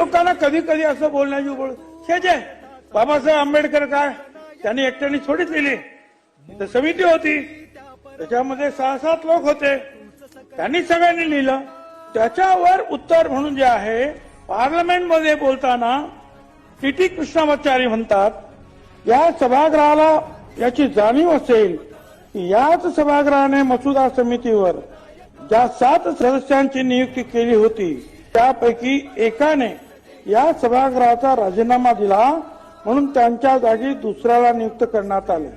लोकांना कधी कधी असं बोलण्याची गोळ जे बाबासाहेब आंबेडकर काय त्यांनी एकट्याने थोडीच लिहिली, तर समिती होती, त्याच्यामध्ये 6-7 लोक होते, त्यांनी सगळ्यांनी लिहिलं. त्याच्यावर उत्तर म्हणून जे आहे, पार्लमेंटमध्ये बोलताना टी कृष्णामाचारी म्हणतात, या सभागृहाला याची जाणीव असेल की याच सभागृहाने मसुदा समितीवर ज्या 7 सदस्यांची नियुक्ती केली होती त्यापैकी एकाने या सभागृहाचा राजीनामा दिला, म्हणून त्यांच्या जागी दुसऱ्याला नियुक्त करण्यात आले.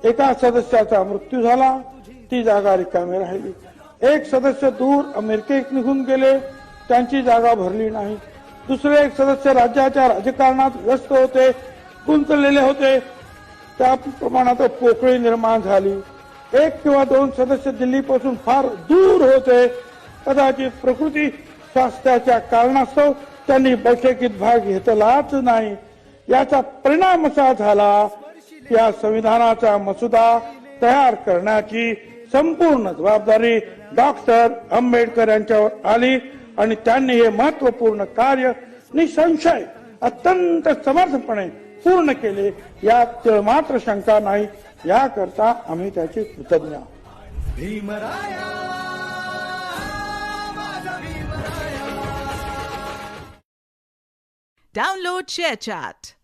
एका सदस्याचा मृत्यू झाला, ती जागा रिकामी राहिली. एक सदस्य दूर अमेरिकेत निघून गेले, त्यांची जागा भरली नाही. दुसरे एक सदस्य राज्याच्या राजकारणात व्यस्त होते, गुंतलेले होते, त्या प्रमाणात पोकळी निर्माण झाली. 1 किंवा 2 सदस्य दिल्लीपासून फार दूर होते, कदाचित प्रकृती स्वास्थ्याच्या कारणास्तव त्यांनी बैठकीत भाग घेतलाच नाही. याचा परिणाम असा झाला की या संविधानाचा मसुदा तयार करण्याची संपूर्ण जबाबदारी डॉक्टर आंबेडकर यांच्यावर आली आणि त्यांनी हे महत्वपूर्ण कार्य निसंशय अत्यंत समर्थपणे पूर्ण केले, यात मात्र शंका नाही. याकरता आम्ही त्याचे कृतज्ञ आहोत. Download ShareChat.